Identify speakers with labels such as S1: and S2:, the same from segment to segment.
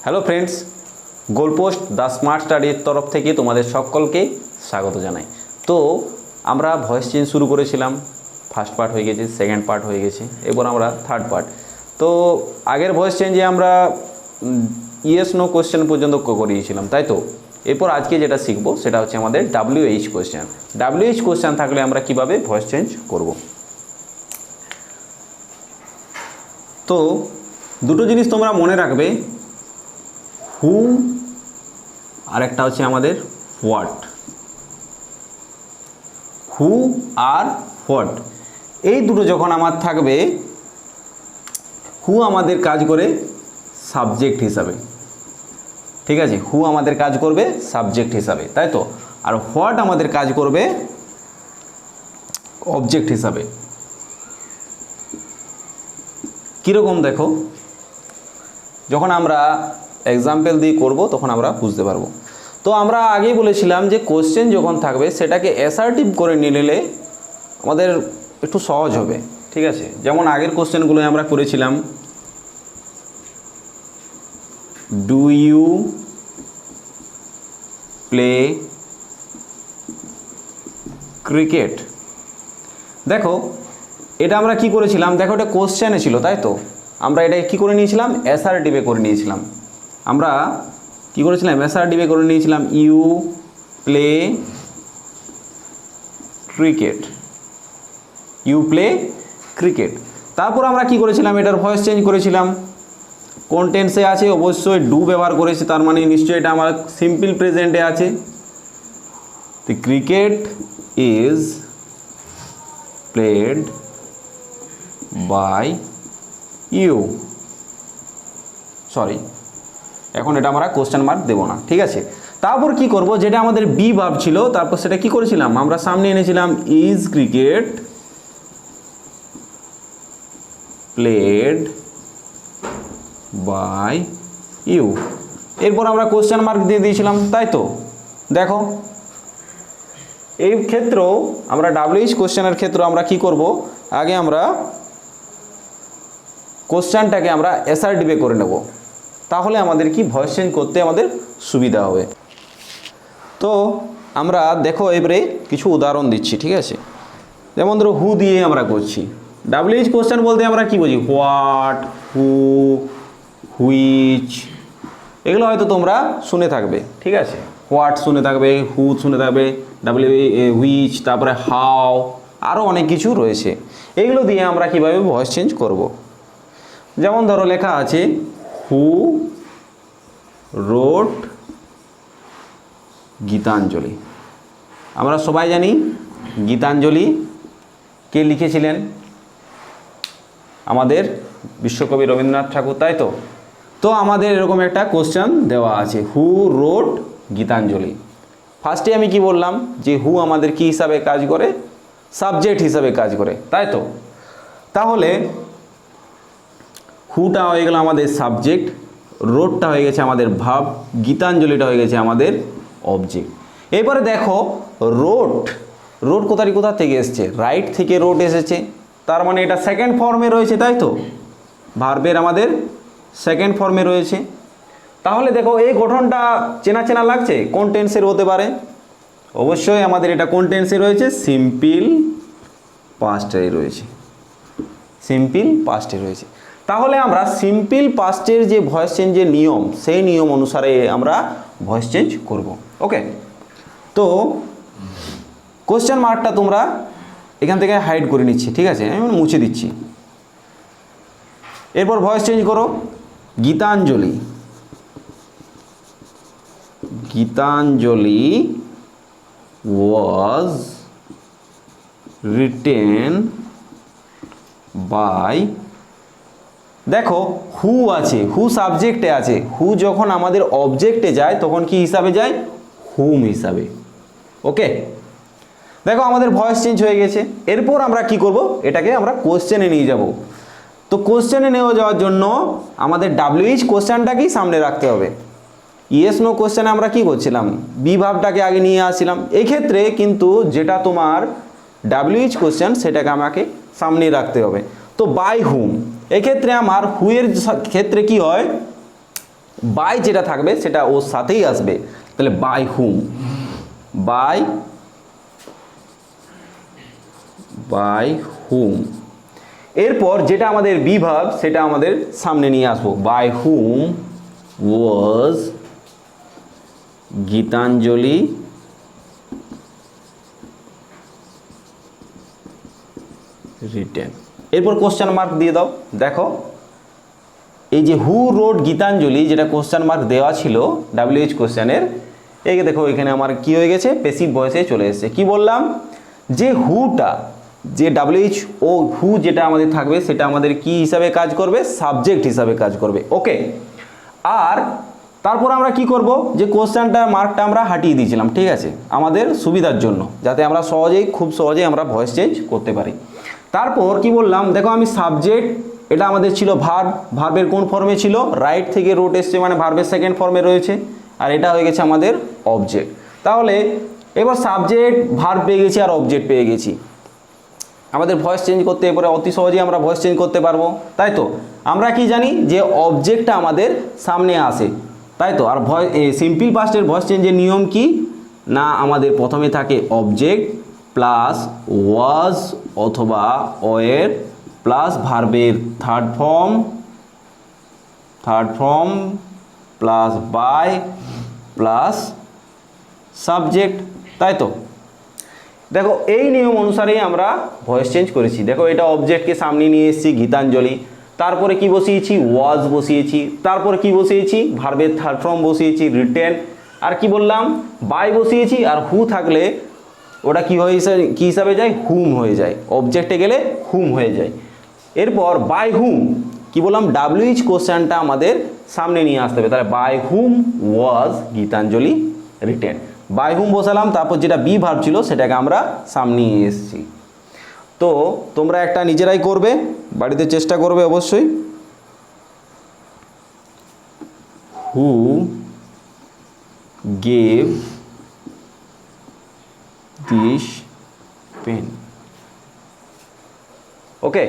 S1: Hello friends, goalpost the smart স্টাডির তরফ থেকে তোমাদের সকলকে স্বাগত জানাই। তো আমরা ভয়েস চেঞ্জ শুরু করেছিলাম, ফার্স্ট পার্ট হয়ে গেছে, সেকেন্ড পার্ট হয়ে গেছে, এরপর আমরা থার্ড পার্ট। তো আগের ভয়েস চেঞ্জে আমরা ইয়েস নো কোয়েশ্চেন পর্যন্ত করিয়েছিলাম, তাই তো। এরপর আজকে যেটা শিখবো সেটা হচ্ছে আমাদের WH কোয়েশ্চেন। WH কোয়েশ্চেন থাকলে আমরা কিভাবে ভয়েস চেঞ্জ করব। তো দুটো জিনিস তোমরা মনে রাখবে, হু আর একটা হচ্ছে আমাদের হোয়াট। হু আর হোয়াট এই দুটো যখন আমার থাকবে, হু আমাদের কাজ করে সাবজেক্ট হিসাবে, ঠিক আছে। হু আমাদের কাজ করবে সাবজেক্ট হিসাবে, তাই তো। আর হোয়াট আমাদের কাজ করবে অবজেক্ট হিসাবে। কীরকম দেখো, যখন আমরা এক্সাম্পল দিয়ে করব তখন আমরা বুঝতে পারবো। তো আমরা আগেই বলেছিলাম যে কোশ্চেন যখন থাকবে সেটাকে অ্যাসার্টিভ করে নিলে আমাদের একটু সহজ হবে, ঠিক আছে। যেমন আগের কোশ্চেনগুলো আমরা করেছিলাম, ডু ইউ প্লে ক্রিকেট। দেখো এটা আমরা কি করেছিলাম, দেখো এটা কোশ্চেনে ছিল, তাই তো। আমরা এটা কি করে নিয়েছিলাম, অ্যাসার্টিভে করে নিয়েছিলাম। আমরা কি করেছিলাম, অ্যাসার্টিভে করে নিয়েছিলাম, you play cricket, you play cricket. তারপর আমরা কি করেছিলাম, এটার ভয়েস চেঞ্জ করেছিলাম। কোন টেন্সে আছে, অবশ্যই ডু ব্যবহার করেছি, তার মানে নিশ্চয়ই এটা আমার সিম্পল প্রেজেন্টে আছে। The cricket is played by you. Sorry, এখন এটা আমরা কোশ্চেন মার্ক দেবো না, ঠিক আছে। তারপর কি করব, যেটা আমাদের বি ভার্ব ছিল, তারপর সেটা কি করেছিলাম, আমরা সামনে এনেছিলাম is cricket played by you. এরপর আমরা কোশ্চেন মার্ক দিয়ে দিয়েছিলাম, তাই তো। দেখো এই ক্ষেত্রেও আমরা WH কোশ্চেনের ক্ষেত্রে আমরা কি করব, আগে আমরা কোশ্চেনটাকে আমরা অ্যাসার্টিভে করে নেব, তাহলে আমাদের কি ভয়েস চেঞ্জ করতে আমাদের সুবিধা হবে। তো আমরা দেখো এবারে কিছু উদাহরণ দিচ্ছি, ঠিক আছে। যেমন ধরো হু দিয়ে আমরা করছি। WH কোশ্চেন বলতে আমরা কি বুঝি, হোয়াট, হু, হুইচ, এগুলো হয়তো তোমরা শুনে থাকবে, ঠিক আছে। হোয়াট শুনে থাকবে, হু শুনে থাকবে, হুইচ, তারপরে হাউ, আরও অনেক কিছু রয়েছে। এগুলো দিয়ে আমরা কিভাবে ভয়েস চেঞ্জ করব। যেমন ধরো লেখা আছে, হু রোট গীতাঞ্জলি। আমরা সবাই জানি গীতাঞ্জলি কে লিখেছিলেন, আমাদের বিশ্বকবি রবীন্দ্রনাথ ঠাকুর, তাই তো। তো আমাদের এরকম একটা কোশ্চেন দেওয়া আছে, হু রোট গীতাঞ্জলি। ফার্স্টে আমি কি বললাম, যে হু আমাদের কি হিসাবে কাজ করে, সাবজেক্ট হিসাবে কাজ করে, তাই তো। তাহলে হুটা হয়ে গেল আমাদের সাবজেক্ট, রোডটা হয়ে গেছে আমাদের ভাব, গীতাঞ্জলিটা হয়ে গেছে আমাদের অবজেক্ট। এবারে দেখো রোড, রোড কোথা থেকে এসছে, রাইট থেকে রোড এসেছে, তার মানে এটা সেকেন্ড ফর্মে রয়েছে, তাই তো। ভার্বের আমাদের সেকেন্ড ফর্মে রয়েছে। তাহলে দেখো এই গঠনটা চেনা চেনা লাগছে, কোন টেন্সের হতে পারে, অবশ্যই আমাদের এটা কোন টেন্সে রয়েছে, সিম্পল পাস্টে রয়েছে, সিম্পল পাস্টে রয়েছে। তাহলে আমরা সিম্পল পাস্টের যে ভয়েস চেঞ্জের নিয়ম, সেই নিয়ম অনুসারে আমরা ভয়েস চেঞ্জ করব, ওকে। তো কোশ্চেন মার্কটা তোমরা এখান থেকে হাইড করে নিচ্ছি, ঠিক আছে, আমি মুছে দিচ্ছি। এরপর ভয়েস চেঞ্জ করো, Gitanjali, Gitanjali was written by, দেখো হু আছে, হু সাবজেক্টে আছে, হু যখন আমাদের অবজেক্টে যায় তখন কি হিসাবে যায়, হুম হিসাবে, ওকে। দেখো আমাদের ভয়েস চেঞ্জ হয়ে গেছে। এরপর আমরা কি করব, এটাকে আমরা কোশ্চেনে নিয়ে যাব। তো কোশ্চেনে নেওয়া যাওয়ার জন্য আমাদের WH কোশ্চেনটাকেই সামনে রাখতে হবে। ইয়েস নো কোশ্চেনে আমরা কি করছিলাম, বি ভাবটাকে আগে নিয়ে আসছিলাম। এই ক্ষেত্রে কিন্তু যেটা তোমার WH কোশ্চেন সেটাকে আমাকে সামনে রাখতে হবে। তো বাই হুম, এক্ষেত্রে আমার হুয়ের ক্ষেত্রে কি হয়, বাই যেটা থাকবে সেটা ওর সাথেই আসবে, তাহলে বাই হুম, বাই বাই হুম। এরপর যেটা আমাদের বি ভার্ব সেটা আমাদের সামনে নিয়ে আসবো, by whom was Gitanjali written. এরপর কোশ্চেন মার্ক দিয়ে দাও। দেখো এই যে হু রোড গীতাঞ্জলি যেটা কোশ্চেন মার্ক দেওয়া ছিল WH কোশ্চেনের, এই দেখো এখানে আমার কি হয়ে গেছে, প্যাসিভ ভয়েসে চলে এসেছে। কি বললাম, যে হুটা, যে WH ও হু যেটা আমাদের থাকবে সেটা আমাদের কি হিসাবে কাজ করবে, সাবজেক্ট হিসাবে কাজ করবে। ওকে, আর তারপর আমরা কি করব, যে কোশ্চেনটার মার্কটা আমরা হাটিয়ে দিয়েছিলাম, ঠিক আছে, আমাদের সুবিধার জন্য, যাতে আমরা খুব সহজেই আমরা ভয়েস চেঞ্জ করতে পারি। তারপর কি বললাম, দেখো আমি সাবজেক্ট, এটা আমাদের ছিল ভার্ব, ভার্বের কোন ফর্মে ছিল, রাইট থেকে রোট এসছে মানে ভার্বের সেকেন্ড ফর্মে রয়েছে, আর এটা হয়ে গেছে আমাদের অবজেক্ট। তাহলে এবার সাবজেক্ট ভার্ব পেয়ে গেছি আর অবজেক্ট পেয়ে গেছি, আমাদের ভয়েস চেঞ্জ করতে এরপরে অতি সহজেই আমরা ভয়েস চেঞ্জ করতে পারবো, তাই তো। আমরা কি জানি যে অবজেক্টটা আমাদের সামনে আসে, তাই তো। আর সিম্পল পাস্টের ভয়েস চেঞ্জের নিয়ম কি না, আমাদের প্রথমে থাকে অবজেক্ট প্লাস ওয়াজ অথবা ওয়ের প্লাস ভার্বের third form plus by plus subject, তাই তো। দেখো এই নিয়ম অনুসারেই আমরা ভয়েস চেঞ্জ করেছি। দেখো এটা অবজেক্টকে সামনে নিয়ে এসেছি গীতাঞ্জলি, তারপরে কি বসিয়েছি, ওয়াজ বসিয়েছি, তারপরে কি বসিয়েছি, ভার্বের থার্ড ফর্ম বসিয়েছি রিটেন, আর কি বললাম, বাই বসিয়েছি, আর হু থাকলে ওটা কি হিসাবে যায়, হুম হয়ে যায়, অবজেক্টে গেলে হুম হয়ে যায়। এরপর বাই হুম কি বললাম, WH কোশ্চেনটা আমাদের সামনে নিয়ে আসতে হবে, তাহলে by whom was Gitanjali written, by whom বসালাম, তারপর যেটা বি ভার্ব ছিল সেটাকে আমরা সামনে নিয়ে এসেছি। তো তোমরা একটা নিজেরাই করবে, বাড়িতে চেষ্টা করবে অবশ্যই। Who gave this pen. Okay,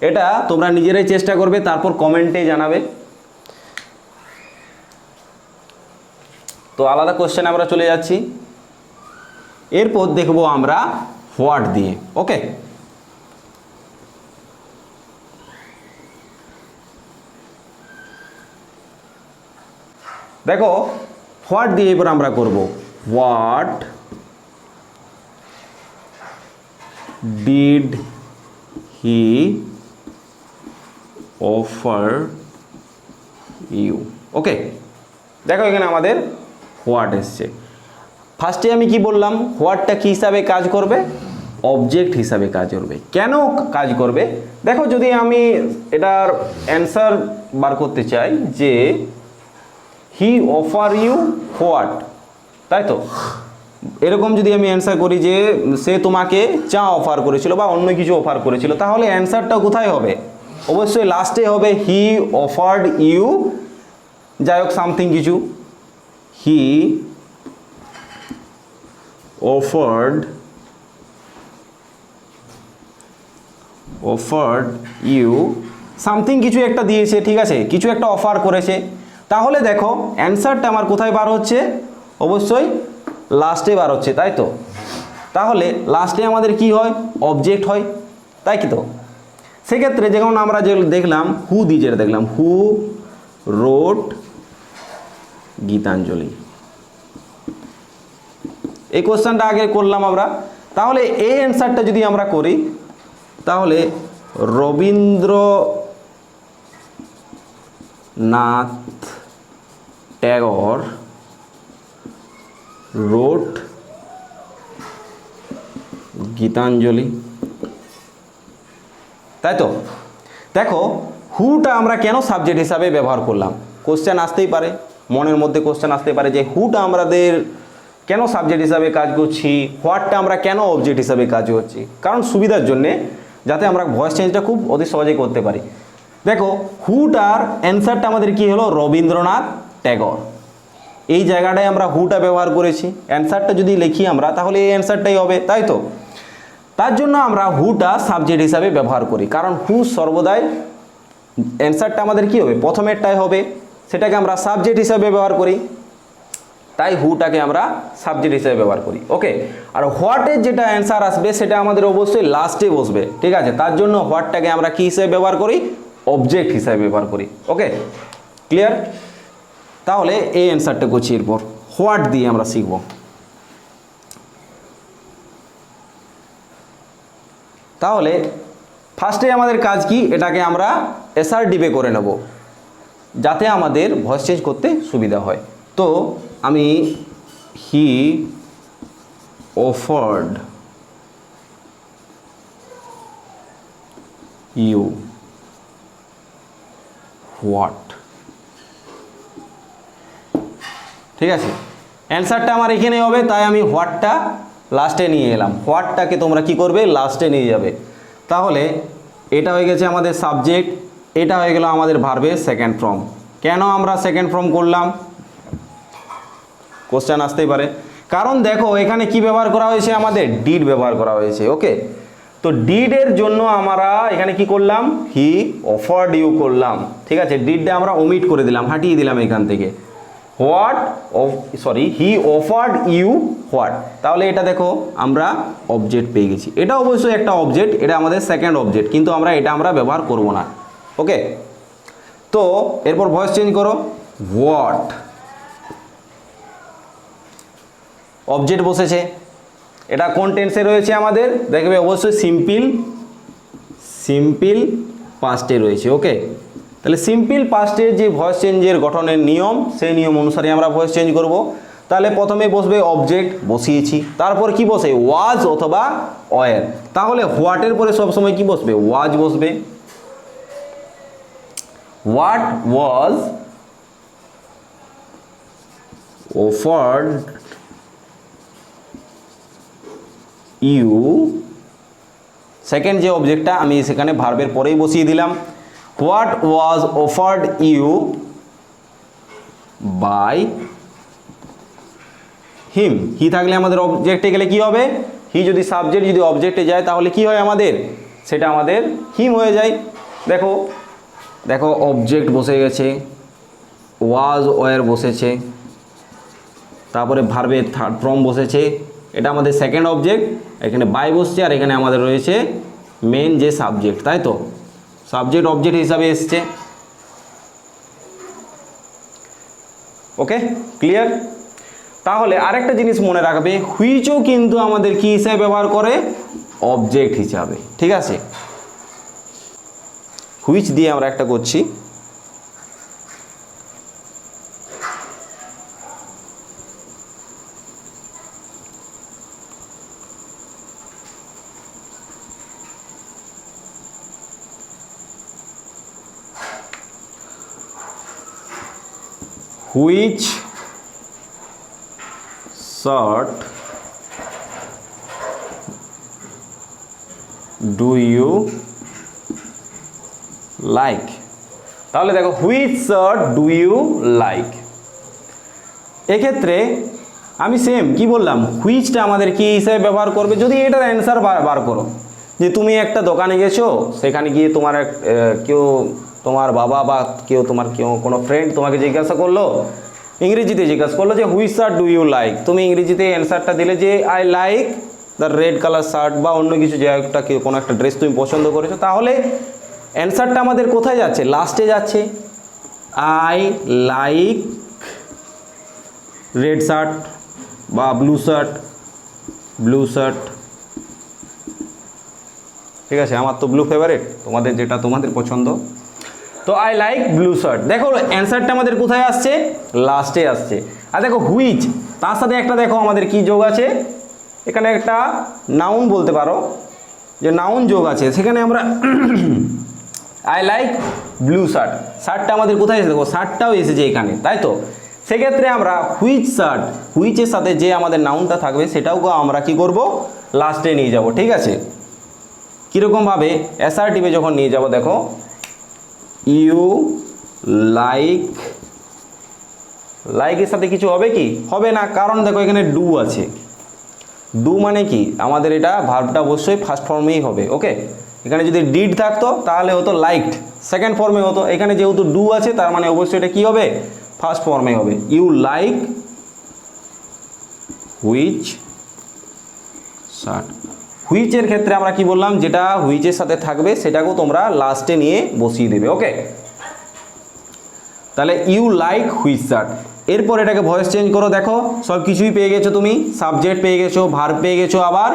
S1: এটা তোমরা নিজেরাই চেষ্টা করবে, তারপর কমেন্টে জানাবে। তো আলাদা কোশ্চেনে আমরা চলে যাচ্ছি। এরপর দেখব আমরা হোয়াট দিয়ে। ওকে, দেখো হোয়াট দিয়ে এবার আমরা করব, what did he offer you. Okay, দেখো এখানে আমাদের হোয়াট এসছে। ফার্স্টে আমি কি বললাম, হোয়াটটা কি হিসাবে কাজ করবে, অবজেক্ট হিসাবে কাজ করবে। কেন কাজ করবে, দেখো যদি আমি এটার অ্যান্সার বার করতে চাই যে হি অফার ইউ হোয়াট, তাই তো, এরকম যদি আমি অ্যান্সার করি যে সে তোমাকে চা অফার করেছিল বা অন্য কিছু অফার করেছিল, তাহলে অ্যান্সারটা কোথায় হবে, অবশ্যই লাস্টে হবে হি অফার্ড ইউ, যাই হোক সামথিং কিছু, হি অফার্ড ইউ সামথিং কিছু একটা দিয়েছে, ঠিক আছে, কিছু একটা অফার করেছে। তাহলে দেখো অ্যান্সারটা আমার কোথায় বার হচ্ছে, অবশ্যই লাস্টে বার হচ্ছে, তাই তো। তাহলে লাস্টে আমাদের কি হয়, অবজেক্ট হয়, তাই কি তো। সেক্ষেত্রে যেমন আমরা যে দেখলাম হু দিয়ে যেটা দেখলাম, হু রোট গীতাঞ্জলি, এই কোশ্চেনটা আগে করলাম আমরা। তাহলে এই অ্যান্সারটা যদি আমরা করি, তাহলে রবীন্দ্রনাথ ট্যাগর রোট গীতাঞ্জলি, তাই তো। দেখো হুটা আমরা কেন সাবজেক্ট হিসাবে ব্যবহার করলাম, কোশ্চেন আসতেই পারে, মনের মধ্যে কোশ্চেন আসতে পারে যে হুটা আমাদের কেন সাবজেক্ট হিসাবে কাজ করছি, হোয়াটটা আমরা কেন অবজেক্ট হিসাবে কাজ করছি, কারণ সুবিধার জন্যে, যাতে আমরা ভয়েস চেঞ্জটা খুব অতি সহজেই করতে পারি। দেখো হুটার অ্যান্সারটা আমাদের কি হলো, রবীন্দ্রনাথ ট্যাগর, এই জায়গাটায় আমরা হুটা ব্যবহার করেছি। অ্যান্সারটা যদি লিখি আমরা, তাহলে এই অ্যান্সারটাই হবে, তাই তো। তার জন্য আমরা হুটা সাবজেক্ট হিসাবে ব্যবহার করি, কারণ হু সর্বদাই অ্যান্সারটা আমাদের কি হবে, প্রথমেরটাই হবে, সেটাকে আমরা সাবজেক্ট হিসাবে ব্যবহার করি, তাই হুটাকে আমরা সাবজেক্ট হিসাবে ব্যবহার করি। ওকে, আর হোয়াটের যেটা অ্যান্সার আসবে সেটা আমাদের অবশ্যই লাস্টে বসবে, ঠিক আছে? তার জন্য হোয়াটটাকে আমরা কি হিসেবে ব্যবহার করি? অবজেক্ট হিসাবে ব্যবহার করি। ওকে, ক্লিয়ার? তাহলে এই অ্যান্সারটা করছি, এরপর হোয়াট দিয়ে আমরা শিখব। তাহলে ফার্স্টে আমাদের কাজ কি, এটাকে আমরা এসআরটিভে করে নেব যাতে আমাদের ভয়েস চেঞ্জ করতে সুবিধা হয়। তো আমি হি অফার্ড ইউ হোয়াট, ঠিক আছে? অ্যান্সারটা আমার এখানে হবে, তাই আমি হোয়াটটা লাস্টে নিয়ে এলাম। হোয়াটটাকে তোমরা কি করবে? লাস্টে নিয়ে যাবে। তাহলে এটা হয়ে গেছে আমাদের সাবজেক্ট, এটা হয়ে গেল আমাদের ভার্বের সেকেন্ড ফর্ম। কেন আমরা সেকেন্ড ফর্ম করলাম? কোশ্চেন আসতেই পারে। কারণ দেখো এখানে কি ব্যবহার করা হয়েছে? আমাদের ডিড ব্যবহার করা হয়েছে। ওকে, তো ডিডের জন্য আমরা এখানে কি করলাম? হি অফার্ড ইউ করলাম, ঠিক আছে? ডিডটা আমরা ওমিট করে দিলাম, হাঁটিয়ে দিলাম এখান থেকে। What he offered you what. তাহলে এটা দেখো আমরা অবজেক্ট পেয়ে গেছি। এটা অবশ্যই একটা অবজেক্ট, এটা আমাদের সেকেন্ড অবজেক্ট, কিন্তু আমরা ব্যবহার করব না। ওকে, তো এরপর ভয়েস চেঞ্জ করো। হোয়াট অবজেক্ট বসেছে, এটা কোন টেন্সে রয়েছে আমাদের? দেখবে অবশ্যই সিম্পল পাস্টে রয়েছে। ওকে, তাহলে সিম্পল পাস্টের যে ভয়েস চেঞ্জের গঠনের নিয়ম, সেই নিয়ম অনুসারে আমরা ভয়েস চেঞ্জ করব। তাহলে প্রথমে বসবে অবজেক্ট, বসিয়েছি। তারপর কি বসে? ওয়াজ অথবা ওয়্যার। তাহলে হোয়াটের পরে সবসময় কি বসবে? ওয়াজ বসবে। What was offered you, second যে অবজেক্টটা আমি সেখানে ভার্বের পরেই বসিয়ে দিলাম। What was offered you by him. He থাকলে আমাদের অবজেক্টে গেলে কি হবে? হি যদি সাবজেক্ট, যদি অবজেক্টে যায় তাহলে কি হয় আমাদের? সেটা আমাদের হিম হয়ে যায়। দেখো দেখো অবজেক্ট বসে গেছে, ওয়াজ ওয়্যার বসেছে, তারপরে ভার্বের থার্ড ফর্ম বসেছে, এটা আমাদের সেকেন্ড অবজেক্ট। এখানে বাই বসছে, আর এখানে আমাদের রয়েছে মেন যে সাবজেক্ট, তাই তো? সাবজেক্ট অবজেক্ট হিসাবে এসছে। ওকে, ক্লিয়ার? তাহলে আরেকটা জিনিস মনে রাখবে, হুইচও কিন্তু আমাদের কি হিসাবে ব্যবহার করে? অবজেক্ট হিসাবে, ঠিক আছে? হুইচ দিয়ে আমরা একটা করছি। Which shirt do you like? তাহলে দেখো which shirt do you like, এক্ষেত্রে আমি সেম কি বললাম? হুইচটা আমাদের কি হিসেবে ব্যবহার করবে? যদি এটার অ্যান্সার বার করো, যে তুমি একটা দোকানে গেছো, সেখানে গিয়ে তোমার কেউ, তোমার বাবা বা কেউ কোনো ফ্রেন্ড তোমাকে জিজ্ঞাসা করলো, ইংরেজিতে জিজ্ঞাসা করলো যে which shirt do you like. তুমি ইংরেজিতে অ্যান্সারটা দিলে যে I like the red colour shirt, বা অন্য কিছু, যে একটা কোনো একটা ড্রেস তুমি পছন্দ করেছো। তাহলে অ্যান্সারটা আমাদের কোথায় যাচ্ছে? লাস্টে যাচ্ছে। আই লাইক রেড শার্ট বা ব্লু শার্ট, ঠিক আছে? আমার তো ব্লু ফেভারিট, তোমাদের যেটা তোমাদের পছন্দ। তো আই লাইক ব্লু শার্ট। দেখো অ্যান্সারটা আমাদের কোথায় আসছে? লাস্টে আসছে। আর দেখো হুইচ, তার সাথে একটা দেখো আমাদের কি যোগ আছে? এখানে একটা নাউন বলতে পারো, যে নাউন যোগ আছে। সেখানে আমরা আই লাইক ব্লু শার্ট, শার্টটা আমাদের কোথায় এসেছে? দেখো শার্টটাও এসেছে এখানে, তাই তো? সেক্ষেত্রে আমরা হুইচ শার্ট, হুইচের সাথে যে আমাদের নাউনটা থাকবে সেটাও আমরা কি করব? লাস্টে নিয়ে যাব, ঠিক আছে? কীরকমভাবে? অ্যাসার্টিভে যখন নিয়ে যাব, দেখো ইউ লাইকের সাথে কিছু হবে কি? হবে না, কারণ দেখো এখানে ডু আছে। ডু মানে কি? আমাদের এটা ভার্বটা অবশ্যই ফার্স্ট ফর্মেই হবে। ওকে, এখানে যদি ডিড থাকতো তাহলে হতো লাইকড, সেকেন্ড ফর্মে হতো, এখানে যেহেতু ডু আছে তার মানে অবশ্যই এটা কি হবে, ফার্স্ট ফর্মে হবে। You like which shirt. হুইচের ক্ষেত্রে আমরা কি বললাম, যেটা হুইচের সাথে থাকবে সেটাকেও তোমরা লাস্টে নিয়ে বসিয়ে দেবে। ওকে, তাহলে ইউ লাইক হুইচ শার্ট। এরপর এটাকে ভয়েস চেঞ্জ করো, দেখো সব কিছুই পেয়ে গেছো তুমি, সাবজেক্ট পেয়ে গেছো, ভার্ব পেয়ে গেছো, আবার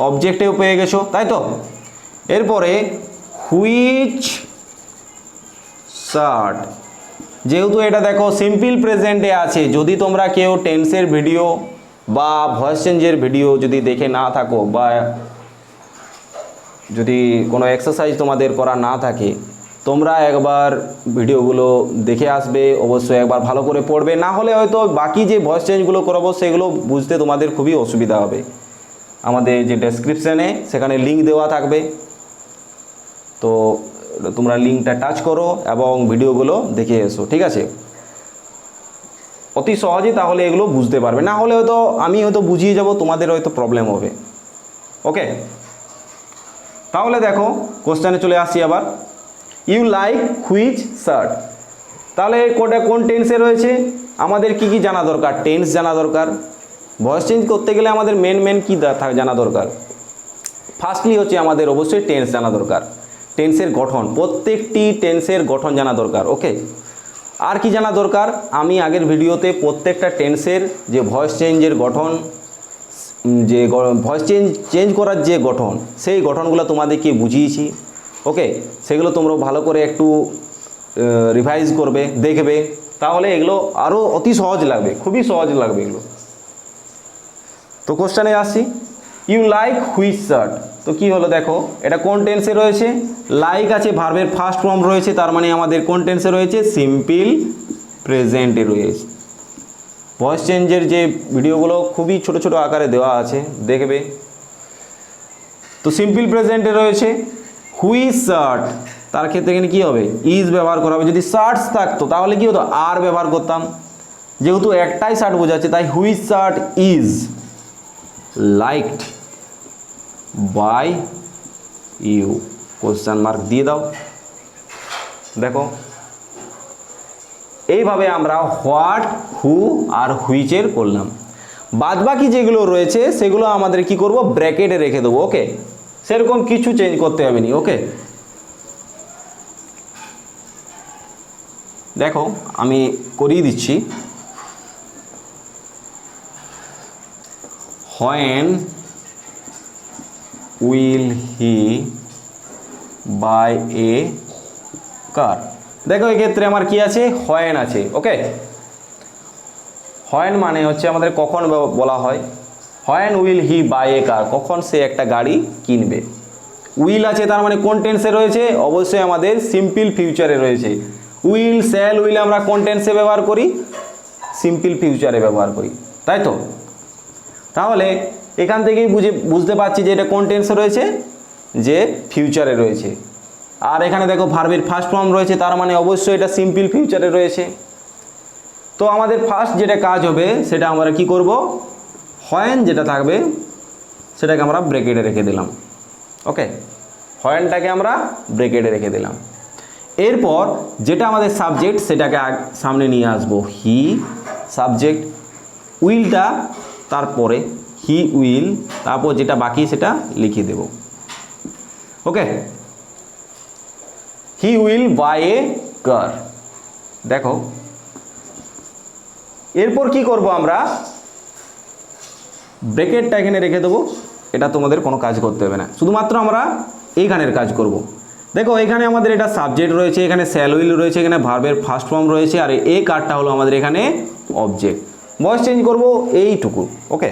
S1: অবজেক্টেও পেয়ে গেছো, তাই তো। এরপরে হুইচ শার্ট, যেহেতু এটা দেখো সিম্পল প্রেজেন্টে আছে, যদি তোমরা কেউ টেন্সের ভিডিও বা ভয়েস চেঞ্জের ভিডিও যদি দেখে না থাকো, বা যদি কোনো এক্সারসাইজ তোমাদের করা না থাকে, তোমরা একবার ভিডিওগুলো দেখে আসবে, অবশ্যই একবার ভালো করে পড়বে, না হলে হয়তো বাকি যে ভয়েস চেঞ্জগুলো করাবো সেগুলো বুঝতে তোমাদের খুবই অসুবিধা হবে। আমাদের যে ডেসক্রিপশানে সেখানে লিঙ্ক দেওয়া থাকবে, তো তোমরা লিঙ্কটা টাচ করো এবং ভিডিওগুলো দেখে এসো, ঠিক আছে, অতি সহজে তাহলে এগুলো বুঝতে পারবে, না হলে হয়তো আমি হয়তো বুঝিয়ে যাব, তোমাদের হয়তো প্রবলেম হবে। ওকে, তাহলে দেখো কোশ্চেনে চলে আসছি আবার। ইউ লাইক হুইচ শার্ট, তাহলে কোনটা কোন টেন্সে রয়েছে, আমাদের কি কি জানা দরকার, টেন্স জানা দরকার। ভয়েস চেঞ্জ করতে গেলে আমাদের মেন কি জানা দরকার, ফার্স্টলি হচ্ছে আমাদের অবশ্যই টেন্স জানা দরকার, টেন্সের গঠন, প্রত্যেকটি টেন্সের গঠন জানা দরকার। ওকে, আর কি জানা দরকার, আমি আগের ভিডিওতে প্রত্যেকটা টেন্সের যে ভয়েস চেঞ্জের গঠন, যে ভয়েস চেঞ্জ করার যে গঠন, সেই গঠনগুলো তোমাদেরকে বুঝিয়েছি। ওকে, সেগুলো তোমরা ভালো করে একটু রিভাইজ করবে, দেখবে, তাহলে এগুলো আরও অতি সহজ লাগবে, খুবই সহজ লাগবে এগুলো। তো কোশ্চেনে আসছি, ইউ লাইক হুইচ শার্ট, তো কি হলো দেখো, এটা কোন টেন্সে রয়েছে, লাইক আছে, ভার্বের ফার্স্ট ফর্ম রয়েছে, তার মানে আমাদের কোন টেন্সে রয়েছে, সিম্পল প্রেজেন্টে রয়েছে। ভয়েস চেঞ্জের যে ভিডিওগুলো খুবই ছোট ছোট আকারে দেওয়া আছে, দেখবে। তো সিম্পল প্রেজেন্টে রয়েছে। হুইচ শার্ট, তার ক্ষেত্রে এখানে কী হবে, ইজ ব্যবহার করা হবে। যদি শার্টস থাকতো তাহলে কী হতো, আর ব্যবহার করতাম, যেহেতু একটাই শার্ট বোঝাচ্ছে, তাই which shirt is liked by you, question mark দিয়ে দাও। দেখো এইভাবে আমরা হোয়াট, হু আর হুইচের করলাম। বাদবাকি যেগুলো রয়েছে সেগুলো আমাদের কি করব, ব্র্যাকেটে রেখে দেবো। ওকে, সেরকম কিছু চেঞ্জ করতে হবে না। ওকে, দেখো আমি করিয়ে দিচ্ছি। হোয়েন উইল হি বাই এ কার, দেখো এক্ষেত্রে আমার কি আছে, হোয়েন আছে। ওকে, হোয়েন মানে হচ্ছে আমাদের কখন বলা হয়, হোয়েন উইল হি বাই এ কার, কখন সে একটা গাড়ি কিনবে। উইল আছে, তার মানে কোন টেন্সে রয়েছে, অবশ্যই আমাদের সিম্পল ফিউচারে রয়েছে। উইল, শ্যাল, উইল আমরা কোন টেন্সে ব্যবহার করি, সিম্পল ফিউচারে ব্যবহার করি, তাই তো। তাহলে এখান থেকেই বুঝতে পারছি যে এটা কোন টেন্সে রয়েছে, যে ফিউচারে রয়েছে। আর এখানে দেখো ভার্বের ফার্স্ট ফর্ম রয়েছে, তার মানে অবশ্যই এটা সিম্পল ফিউচারে রয়েছে। তো আমাদের ফার্স্ট যেটা কাজ হবে সেটা আমরা কি করব, হোয়েন যেটা থাকবে সেটাকে আমরা ব্র্যাকেটে রেখে দিলাম। ওকে, হোয়েনটাকে আমরা ব্র্যাকেটে রেখে দিলাম। এরপর যেটা আমাদের সাবজেক্ট সেটাকে সামনে নিয়ে আসবো, হি সাবজেক্ট, উইলটা তারপরে, হি উইল, তারপর যেটা বাকি সেটা লিখে দেব। ওকে, হি উইল বাই এ কার। দেখো এরপর কি করব, আমরা ব্র্যাকেটটা এখানে রেখে দেবো, এটা তোমাদের কোনো কাজ করতে হবে না, শুধুমাত্র আমরা এইখানের কাজ করব। দেখো এখানে আমাদের এটা সাবজেক্ট রয়েছে, এখানে শ্যাল উইল রয়েছে, এখানে ভার্বের ফার্স্ট ফর্ম রয়েছে, আর এই কারটা হলো আমাদের এখানে অবজেক্ট। ভয়েস চেঞ্জ করব এইটুকু। ওকে,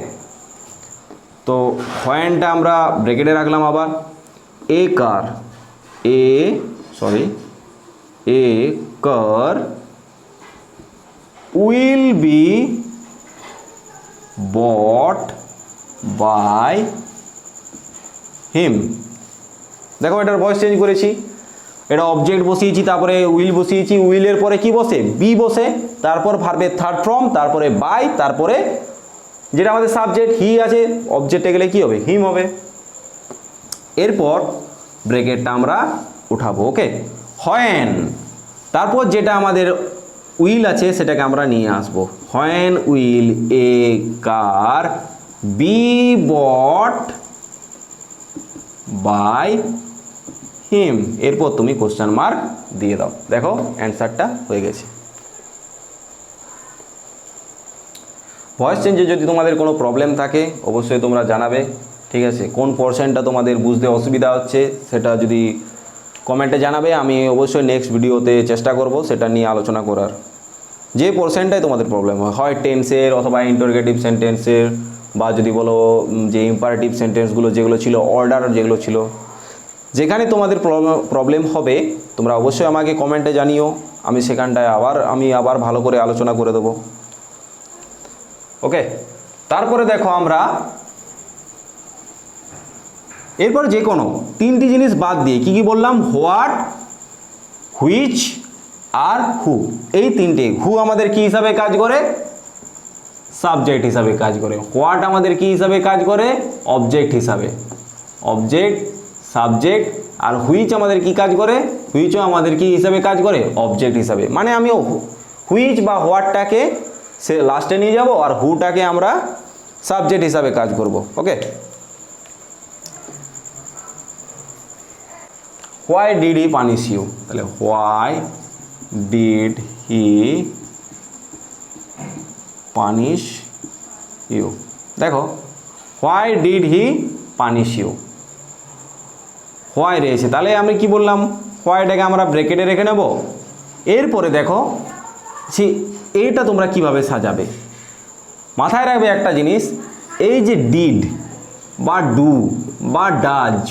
S1: তো হোয়েনটা আমরা ব্র্যাকেটে রাখলাম, আবার a car, a car will be bought by him। দেখো এটার ভয়েস চেঞ্জ করেছি, এটা অবজেক্ট বসিয়েছি, তারপরে উইল বসিয়েছি, উইলের পরে কি বসে, বি বসে, তারপর ভার্বের থার্ড ফর্ম, তারপরে বাই, তারপরে যেটা আমাদের সাবজেক্ট হি আছে, অবজেক্টে গেলে কি হবে, হিম হবে। এরপর ব্র্যাকেটটা আমরা উঠাবো। ওকে, হোয়েন, তারপর যেটা আমাদের উইল আছে সেটাকে আমরা নিয়ে আসব। When will a car be bought by him, এরপর তুমি কোশ্চেন মার্ক দিয়ে দাও। দেখো অ্যান্সারটা হয়ে গেছে। ভয়েস চেঞ্জে যদি তোমাদের কোনো প্রবলেম থাকে অবশ্যই তোমরা জানাবে, ঠিক আছে? কোন পোর্শনটা তোমাদের বুঝতে অসুবিধা হচ্ছে সেটা যদি কমেন্টে জানাবে, আমি অবশ্যই নেক্সট ভিডিওতে চেষ্টা করব সেটা নিয়ে আলোচনা করার। যে পোর্শনটাই তোমাদের প্রবলেম হয় টেন্সের অথবা ইন্টারোগেটিভ সেন্টেন্সের, বা যদি বলো যে ইম্পারেটিভ সেন্টেন্সগুলো যেগুলো ছিল, অর্ডার যেগুলো ছিল, যেখানে তোমাদের প্রবলেম হবে তোমরা অবশ্যই আমাকে কমেন্টে জানিও, আমি সেখানটায় আবার ভালো করে আলোচনা করে দেবো। ওকে, তারপরে দেখো আমরা এরপর যে কোনো তিনটি জিনিস বাদ দিয়ে কি বললাম, হোয়াট, হুইচ আর হু, এই তিনটে। হু আমাদের কি হিসাবে কাজ করে, সাবজেক্ট হিসাবে কাজ করে। হোয়াট আমাদের কি হিসাবে কাজ করে, অবজেক্ট হিসাবে, অবজেক্ট সাবজেক্ট। আর হুইচ আমাদের কি কাজ করে, হুইচও আমাদের কি হিসাবে কাজ করে, অবজেক্ট হিসাবে। মানে আমি হুইচ বা হোয়াটটাকে সে লাস্টে নিয়ে যাব আর হুটাকে আমরা সাবজেক্ট হিসাবে কাজ করব। Okay, why did he punish you, তাহলে why did he punish you. দেখো why did he punish you, why রয়েছে, তাহলে আমি কি বললাম, হোয়াইটাকে আমরা ব্র্যাকেটে রেখে নেব। এরপরে দেখো এইটা তোমরা কিভাবে সাজাবে, মাথায় রাখবে একটা জিনিস, এই যে ডিড বা ডু বা ডাজ,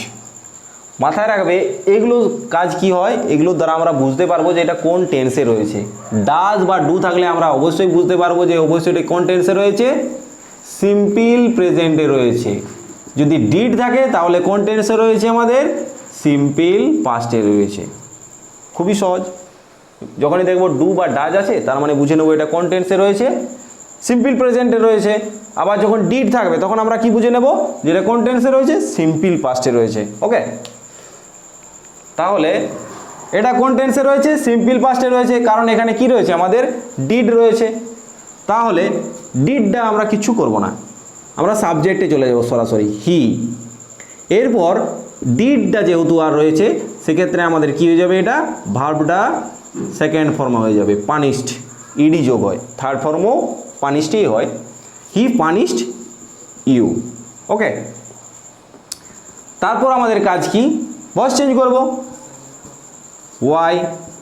S1: মাথায় রাখবে এগুলো কাজ কি হয়, এগুলোর দ্বারা আমরা বুঝতে পারবো যে এটা কোন টেন্সে রয়েছে। ডাজ বা ডু থাকলে আমরা অবশ্যই বুঝতে পারবো যে অবশ্যই এটা কোন টেন্সে রয়েছে, সিম্পল প্রেজেন্টে রয়েছে। যদি ডিড থাকে তাহলে কোন টেন্সে রয়েছে, আমাদের সিম্পল পাস্টে রয়েছে। খুবই সহজ, যখনই দেখবো ডু বা ডাজ আছে তার মানে বুঝে নেবো এটা কোন টেন্সে রয়েছে, সিম্পল প্রেজেন্টে রয়েছে। আবার যখন ডিড থাকবে তখন আমরা কি বুঝে নেব যেটা কোন টেন্সে রয়েছে, সিম্পল পাস্টে রয়েছে। ওকে, তাহলে এটা কোন টেন্সে রয়েছে, সিম্পল পাস্টে রয়েছে, কারণ এখানে কি রয়েছে, আমাদের ডিড রয়েছে। তাহলে ডিডটা আমরা কিছু করব না, আমরা সাবজেক্টে চলে যাব সরাসরি, হি। এরপর ডিডটা যেহেতু আর রয়েছে সেক্ষেত্রে আমাদের কি হয়ে যাবে, এটা ভার্বটা সেকেন্ড ফর্মে হয়ে যাবে, পানিশড, ইডি যোগ হয়, থার্ড ফর্মও পানিশডই হয়, হি পানিশড ইউ। ওকে, তারপর আমাদের কাজ কি, ভয়েস চেঞ্জ করব। ওয়াই,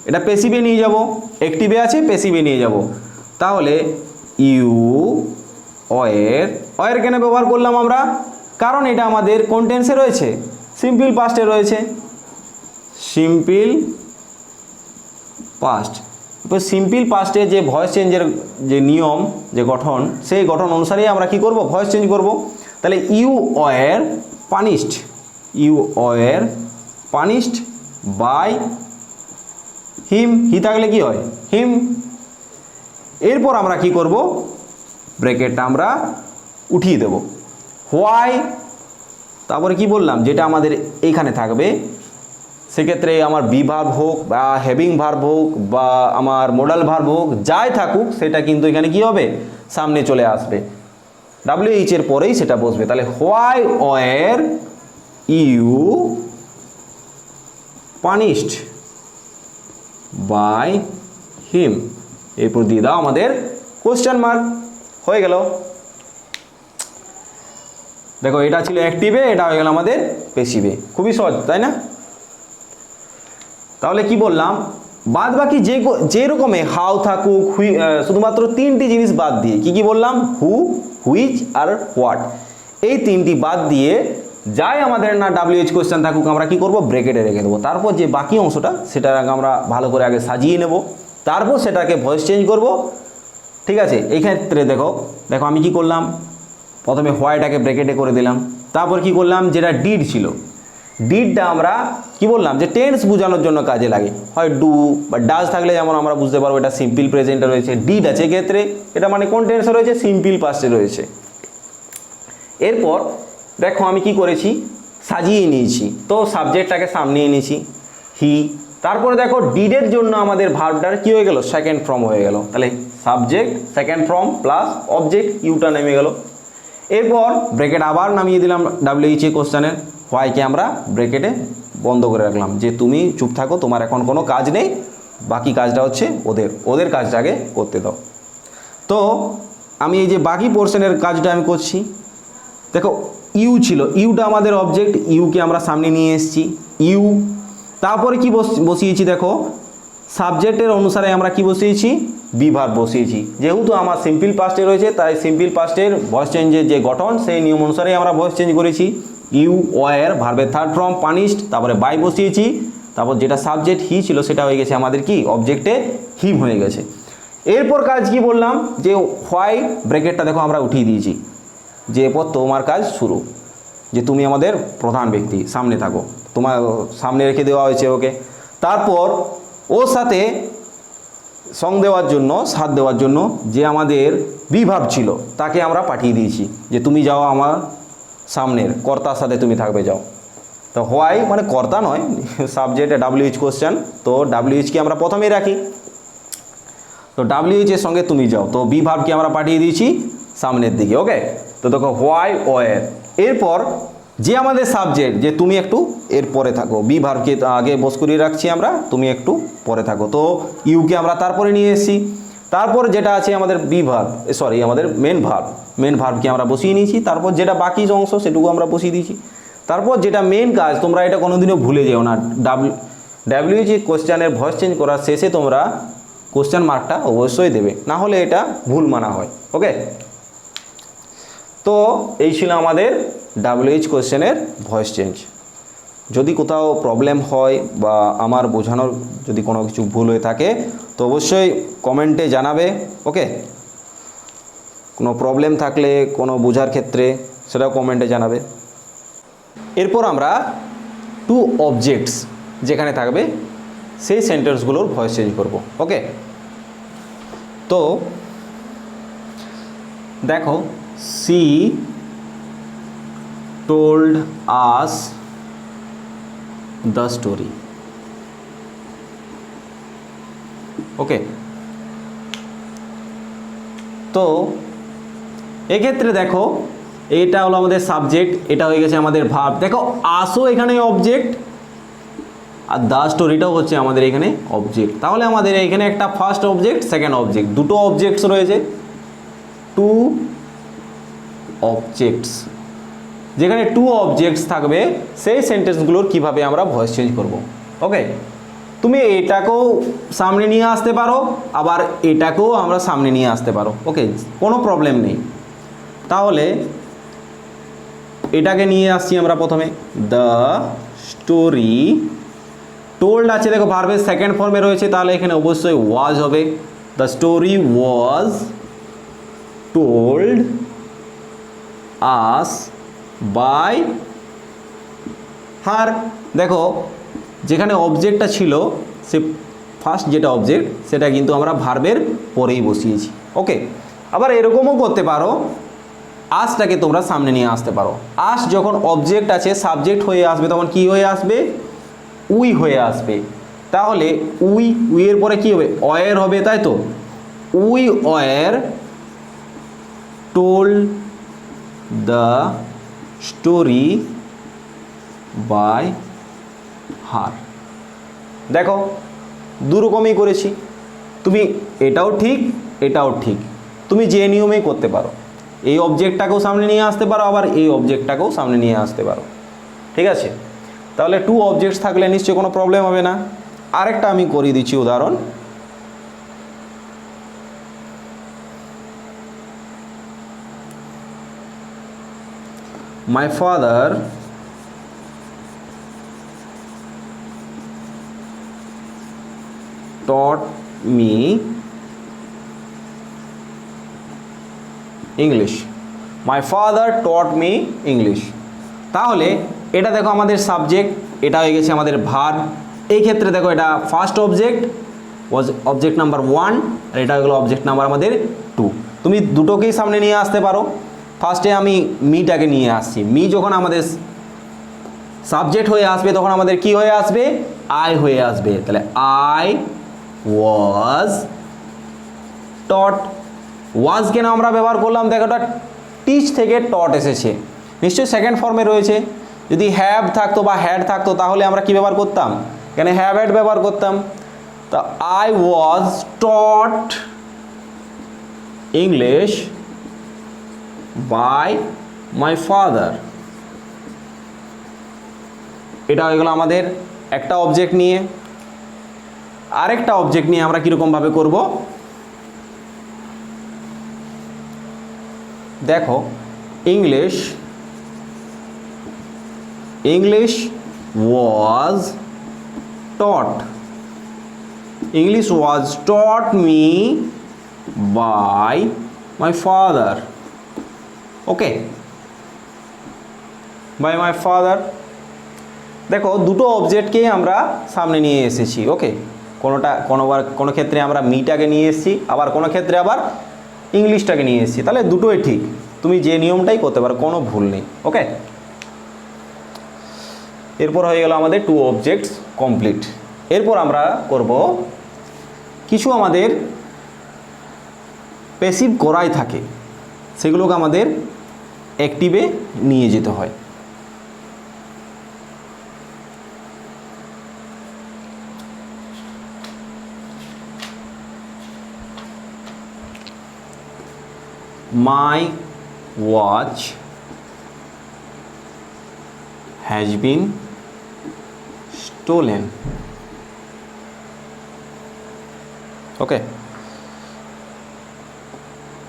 S1: এটা পেসিভে নিয়ে যাব, অ্যাক্টিভে আছে পেসিভে নিয়ে যাব। তাহলে ইউ ওয়ের কেন ব্যবহার করলাম আমরা, কারণ এটা আমাদের কোন টেন্সে রয়েছে, সিম্পল পাস্টে রয়েছে, সিম্পল পাস্ট। এবার সিম্পল পাস্টে যে ভয়েস চেঞ্জের যে নিয়ম, যে গঠন, সেই গঠন অনুসারেই আমরা কি করব, ভয়েস চেঞ্জ করব। তাহলে you were punished, you were punished by him, he থাকলে কি হয়, হিম। এরপর আমরা কি করব, ব্র্যাকেটটা আমরা উঠিয়ে দেব। হোয়াই, তারপরে কি বললাম, যেটা আমাদের এইখানে থাকবে সেক্ষেত্রে আমার বি ভার্ব হোক বা হ্যাভিং ভার্ব হোক বা আমার মোডাল ভার্ব হোক, যাই থাকুক সেটা কিন্তু এখানে কি হবে, সামনে চলে আসবে, WH এর পরেই সেটা বসবে। তাহলে why were you punished by him, এরপর দিয়ে দাও আমাদের কোশ্চেন মার্ক, হয়ে গেল। দেখো এটা ছিল অ্যাক্টিভে, এটা হয়ে গেল আমাদের পেসিভে, খুবই সহজ তাই না? তাহলে কি বললাম, বাদ বাকি যে রকমে হাউ থাকুক, শুধুমাত্র তিনটি জিনিস বাদ দিয়ে, কি বললাম, হু, হুইচ আর হোয়াট, এই তিনটি বাদ দিয়ে যাই আমাদের না WH কোশ্চেন থাকুক আমরা কি করব, ব্র্যাকেটে রেখে দেবো। তারপর যে বাকি অংশটা সেটা আমরা ভালো করে আগে সাজিয়ে নেব, তারপর সেটাকে ভয়েস চেঞ্জ করব। ঠিক আছে, এই ক্ষেত্রে দেখো আমি কি করলাম, প্রথমে হোয়াইটাকে ব্র্যাকেটে করে দিলাম, তারপর কি করলাম, যেটা ডিড ছিল, ডিডটা আমরা কি বললাম যে টেন্স বোঝানোর জন্য কাজে লাগে, হয় ডু বা ডাজ থাকলে যেমন আমরা বুঝতে পারবো এটা সিম্পল প্রেজেন্টে রয়েছে, ডিড আছে ক্ষেত্রে এটা মানে কোন টেন্সে রয়েছে, সিম্পল পাস্টে রয়েছে। এরপর দেখো আমি কি করেছি, সাজিয়ে নিয়েছি, তো সাবজেক্টটাকে সামনে এনেছি, হি, তারপরে দেখো ডিডের জন্য আমাদের ভার্বটার কি হয়ে গেল, সেকেন্ড ফর্ম হয়ে গেল। তাহলে subject second form plus object ইউটা নেমে গেল। এরপর ব্র্যাকেট আবার নামিয়ে দিলাম WH কোশ্চেনের, হোয়াইকে আমরা ব্র্যাকেটে বন্ধ করে রাখলাম যে তুমি চুপ থাকো, তোমার এখন কোনো কাজ নেই, বাকি কাজটা হচ্ছে ওদের কাজটাকে করতে দাও। তো আমি এই যে বাকি পোর্শনের কাজটা আমি করছি। দেখো ইউ ছিল, ইউটা আমাদের অবজেক্ট, ইউকে আমরা সামনে নিয়ে এসেছি ইউ। তারপরে কি বসিয়েছি, দেখো সাবজেক্টের অনুসারে আমরা কি বসিয়েছি, বি ভার্ব বসিয়েছি। যেহেতু আমার সিম্পল পাস্টে রয়েছে তাই সিম্পল পাস্টের ভয়েস চেঞ্জের যে গঠন সেই নিয়ম অনুসারে আমরা ভয়েস চেঞ্জ করেছি। ইউ ওয়ার ভার্বের থার্ড ফর্ম পানিশড, তারপরে বাই বসিয়েছি, তারপর যেটা সাবজেক্ট হি ছিল সেটা হয়ে গেছে আমাদের কি অবজেক্টে হিম হয়ে গেছে। এরপর কাজ কি বললাম যে হোয়াই ব্র্যাকেটটা দেখো আমরা উঠিয়ে দিয়েছি, যে এরপর তোমার কাজ শুরু, যে তুমি আমাদের প্রধান ব্যক্তি, সামনে থাকো, তোমার সামনে রেখে দেওয়া হয়েছে ওকে। তারপর ওর সাথে সং দেওয়ার জন্য, সাথ দেওয়ার জন্য যে আমাদের বি ভার্ব ছিল তাকে আমরা পাঠিয়ে দিয়েছি যে তুমি যাও আমার সামনের কর্তার সাথে তুমি থাকবে, যাও। তো হোয়াই মানে কর্তা নয়, সাবজেক্ট WH কোশ্চেন, তো WH কে আমরা প্রথমেই রাখি, তো WH এর সঙ্গে তুমি যাও, তো বি ভার্বকে আমরা পাঠিয়ে দিয়েছি সামনের দিকে ওকে। তো দেখো হোয়াই ওয়ার, এরপর যে আমাদের সাবজেক্ট যে তুমি একটু এর পরে থাকো, বি ভার্বকে আগে বস করিয়ে রাখছি আমরা, তুমি একটু পরে থাকো, তো ইউকে আমরা তারপরে নিয়ে এসেছি। তারপর যেটা আছে আমাদের বি ভার্ব, সরি আমাদের মেন ভার্বকে আমরা বসিয়ে নিয়েছি। তারপর যেটা বাকি অংশ সেটুকু আমরা বসিয়ে দিয়েছি। তারপর যেটা মেন কাজ, তোমরা এটা কোনোদিনও ভুলে যেও না, WH কোশ্চেনের ভয়েস চেঞ্জ করার শেষে তোমরা কোশ্চেন মার্কটা অবশ্যই দেবে, না হলে এটা ভুল মানা হয় ওকে। তো এই ছিল আমাদের WH কোশ্চেনের ভয়েস চেঞ্জ। যদি কোথাও প্রবলেম হয় বা আমার বোঝানোর যদি কোনো কিছু ভুল হয়ে থাকে তো অবশ্যই কমেন্টে জানাবে ওকে। কোনো প্রবলেম থাকলে কোনো বোঝার ক্ষেত্রে সেটাও কমেন্টে জানাবে। এরপর আমরা টু অবজেক্টস যেখানে থাকবে সেই সেন্টেন্সগুলোর ভয়েস চেঞ্জ করব ওকে। তো দেখো she told us the story okay. তো এক্ষেত্রে দেখো এটা হলো আমাদের সাবজেক্ট, এটা হয়ে গেছে আমাদের ভার্ব। দেখো আসো এখানে অবজেক্ট আর দ্য স্টোরিটাও হচ্ছে আমাদের এখানে অবজেক্ট। তাহলে আমাদের এখানে একটা ফার্স্ট অবজেক্ট সেকেন্ড অবজেক্ট, দুটো অবজেক্টস রয়েছে, টু অবজেক্টস। যেখানে টু অবজেক্টস থাকবে সেই সেন্টেন্সগুলোর কিভাবে আমরা ভয়েস চেঞ্জ করব ওকে। তুমি এটাকেও সামনে নিয়ে আসতে পারো, আবার এটাকেও আমরা সামনে নিয়ে আসতে পারো ওকে, কোনো প্রবলেম নেই। তাহলে এটাকে নিয়ে আসছি আমরা প্রথমে, দ্য স্টোরি টোল্ড আছে, দেখো ভার্বের সেকেন্ড ফর্মে রয়েছে, তাহলে এখানে অবশ্যই ওয়াজ হবে। The story was told us by her. দেখো যেখানে অবজেক্টটা ছিল সে ফার্স্ট যেটা অবজেক্ট সেটা কিন্তু আমরা ভার্বের পরেই বসিয়েছি ওকে। আবার এরকমও করতে পারো, আসটাকে তোমরা সামনে নিয়ে আসতে পারো। আস যখন অবজেক্ট আছে সাবজেক্ট হয়ে আসবে তখন কি হয়ে আসবে, উই হয়ে আসবে। তাহলে উইয়ের পরে কি হবে, অয়ের হবে, তাই তো। We were told the story by her. দেখো দুরকমই করেছি, তুমি এটাও ঠিক এটাও ঠিক, তুমি যে নিয়মেই করতে পারো। এই অবজেক্টটাকেও সামনে নিয়ে আসতে পারো, আবার এই অবজেক্টটাকেও সামনে নিয়ে আসতে পারো, ঠিক আছে। তাহলে টু অবজেক্টস থাকলে নিশ্চয়ই কোনো প্রবলেম হবে না। আরেকটা আমি করিয়ে দিচ্ছি উদাহরণ। My father taught me English. My father taught me English. তাহলে এটা দেখো আমাদের সাবজেক্ট, এটা হয়ে গেছে আমাদের ভার্ব। এই ক্ষেত্রে দেখো এটা ফার্স্ট অবজেক্ট অবজেক্ট নাম্বার 1 আর এটা হলো অবজেক্ট নাম্বার আমাদের 2। তুমি দুটোকেই সামনে নিয়ে আসতে পারো। ফার্স্টে আমি মিটাকে নিয়ে আসছি, মি যখন আমাদের সাবজেক্ট হয়ে আসবে তখন আমাদের কি হয়ে আসবে, আই হয়ে আসবে। তাহলে আই ওয়াজ টট। ওয়াজ কেন আমরা ব্যবহার করলাম, দেখো এটা টিচ থেকে টট এসেছে, নিশ্চয়ই সেকেন্ড ফর্মে রয়েছে। যদি হ্যাভ থাকতো বা হ্যাড থাকতো তাহলে আমরা কি ব্যবহার করতাম, এখানে হ্যাভ হ্যাড ব্যবহার করতাম। তা I was taught English by my father. এটা হয়ে গেল আমাদের একটা অবজেক্ট নিয়ে। আরেকটা অবজেক্ট নিয়ে আমরা কীরকমভাবে করব, দেখো English was taught, English was taught me by my father. Okay, by my father. দেখো দুটো অবজেক্টকেই আমরা সামনে নিয়ে এসেছি। ওকে, কোনো ক্ষেত্রে আমরা মিটাকে নিয়ে এসেছি, আবার কোনো ক্ষেত্রে আবার ইংলিশটাকে নিয়ে এসেছি, তাহলে দুটোই ঠিক, তুমি যে নিয়মটাই করতে পারো, কোনো ভুল নেই। ওকে, এরপর হয়ে গেল আমাদের টু অবজেক্টস কমপ্লিট। এরপর আমরা করব কিছু আমাদের প্যাসিভ করাই থাকে, সেগুলোকে আমাদের অ্যাক্টিভে নিয়ে যেতে হয়। My watch has been stolen. Okay.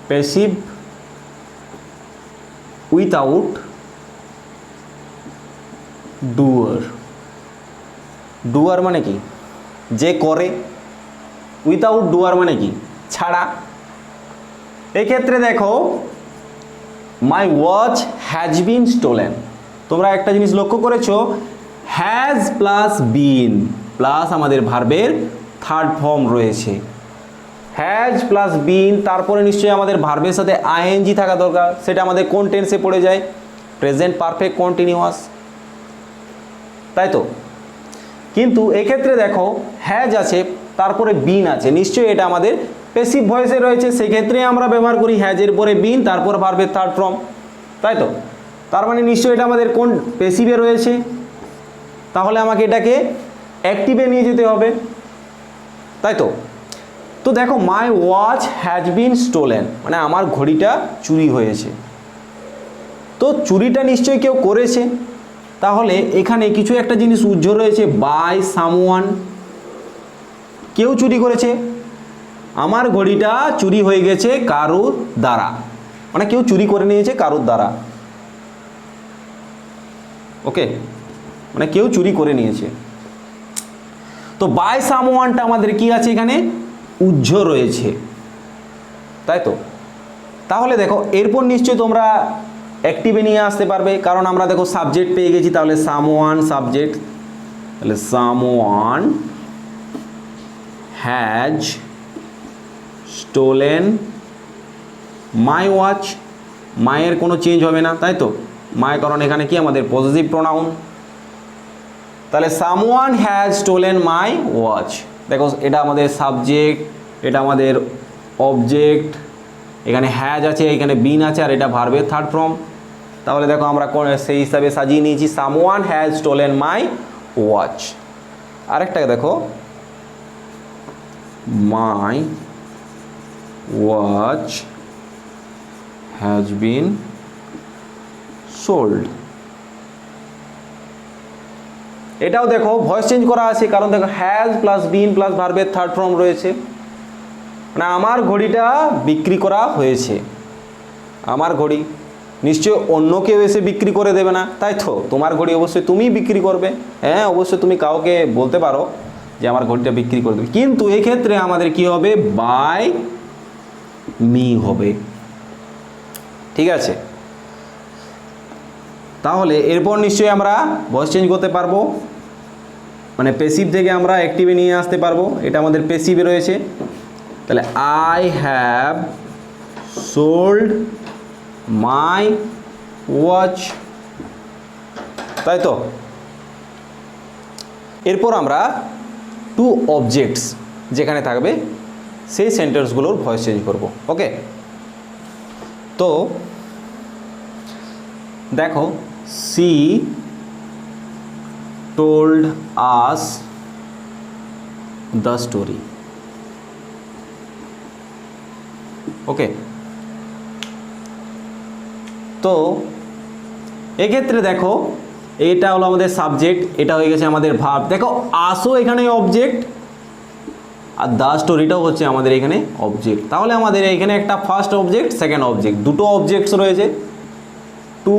S1: Passive without doer. Doer মানে কি, যে করে, উইথাউট ডুয়ার মানে কি, ছাড়া। এক্ষেত্রে দেখো my watch has been stolen, তোমরা একটা জিনিস লক্ষ্য করেছো, হ্যাজ প্লাস বিন প্লাস আমাদের ভার্বের থার্ড ফর্ম রয়েছে। হ্যাজ প্লাস বিন, তারপরে নিশ্চয়ই আমাদের ভার্বের সাথে আইএনজি থাকা দরকার, সেটা আমাদের কোন টেন্সে পড়ে যায়, প্রেজেন্ট পারফেক্ট কন্টিনিউয়াস, তাই তো। কিন্তু এক্ষেত্রে দেখো হ্যাজ আছে, তারপরে বিন আছে, নিশ্চয়ই এটা আমাদের প্যাসিভ ভয়েসে রয়েছে, সেক্ষেত্রে আমরা ব্যবহার করি হ্যাজের পরে বিন, তারপর ভার্বের থার্ড ফর্ম, তাই তো। তার মানে নিশ্চয়ই এটা আমাদের কোন প্যাসিভে রয়েছে, তাহলে আমাকে এটাকে অ্যাক্টিভে নিয়ে যেতে হবে, তাই তো। তো দেখো my watch has been stolen মানে আমার ঘড়িটা চুরি হয়েছে, তো চুরিটা নিশ্চয়ই কেউ করেছে, তাহলে এখানে কিছু একটা জিনিস উজ্জ্বল রয়েছে, বাই সামওয়ান, কেউ চুরি করেছে, আমার ঘড়িটা চুরি হয়ে গেছে কারুর দ্বারা, মানে কেউ চুরি করে নিয়েছে কারুর দ্বারা। ওকে, মানে কেউ চুরি করে নিয়েছে। তো বাই সামওয়ানটা আমাদের কি আছে, এখানে উজ্জ্বল রয়েছে, তাই তো। তাহলে দেখো এরপর নিশ্চয়ই তোমরা অ্যাক্টিভে নিয়ে আসতে পারবে, কারণ আমরা দেখো সাবজেক্ট পেয়ে গেছি, তাহলে সামওয়ান সাবজেক্ট, তাহলে someone has stolen my watch, মায়ের কোনো চেঞ্জ হবে না, তাই তো, মাই, কারণ এখানে কি আমাদের পজিটিভ প্রোনাউন। তাহলে someone has stolen my watch, দেখো এটা আমাদের সাবজেক্ট, এটা আমাদের অবজেক্ট, এখানে হ্যাজ আছে, এখানে বিন আছে, আর এটা ভার্বের থার্ড ফর্ম। তাহলে দেখো আমরা সেই হিসাবে সাজিয়ে নিয়েছি, someone has stolen my watch. আরেকটাকে দেখো, my watch has been sold, এটাও দেখো ভয়েস চেঞ্জ করা আছে, কারণ দেখো হ্যাজ প্লাস বিন প্লাস ভার্বের থার্ড ফর্ম রয়েছে, মানে আমার ঘড়িটা বিক্রি করা হয়েছে। আমার ঘড়ি নিশ্চয় অন্য কেউ এসে বিক্রি করে দেবে না, তাই তো, তোমার ঘড়ি অবশ্যই তুমি বিক্রি করবে। হ্যাঁ, অবশ্যই তুমি কাউকে বলতে পারো যে আমার ঘড়িটা বিক্রি করে দেবে, কিন্তু এই ক্ষেত্রে আমাদের কি হবে, বাই মি হবে, ঠিক আছে। তাহলে এরপর নিশ্চয়ই আমরা ভয়েস চেঞ্জ করতে পারবো, মানে প্যাসিভ থেকে আমরা অ্যাক্টিভে নিয়ে আসতে পারবো, এটা আমাদের প্যাসিভে রয়েছে। তাহলে I have sold my watch, তাই তো। এরপর আমরা টু অবজেক্টস যেখানে থাকবে সেই সেন্টেন্সগুলোর ভয়েস চেঞ্জ করব। ওকে, তো দেখো, she told us the story. Okay, তো এক্ষেত্রে দেখো এটা হলো আমাদের সাবজেক্ট, এটা হয়ে গেছে আমাদের ভার্ব। দেখো আসো এখানে অবজেক্ট আর দ্য স্টোরিটাও হচ্ছে আমাদের এখানে অবজেক্ট। তাহলে আমাদের এখানে একটা ফার্স্ট অবজেক্ট, সেকেন্ড অবজেক্ট, দুটো অবজেক্টস রয়েছে, টু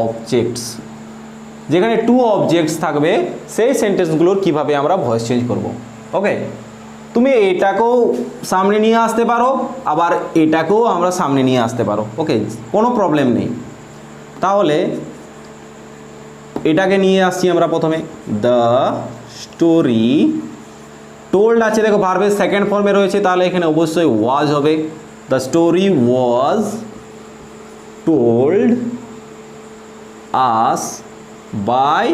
S1: অবজেক্টস। যেখানে টু অবজেক্টস থাকবে সেই সেন্টেন্সগুলোর কিভাবে আমরা ভয়েস চেঞ্জ করব। ওকে, তুমি এটাকেও সামনে নিয়ে আসতে পারো, আবার এটাকেও আমরা সামনে নিয়ে আসতে পারো। ওকে, কোনো প্রবলেম নেই। তাহলে এটাকে নিয়ে আসছি আমরা প্রথমে, দ্য স্টোরি টোল্ড আছে, দেখো ভার্বের সেকেন্ড ফর্মে রয়েছে, তাহলে এখানে অবশ্যই ওয়াজ হবে। The story was told us by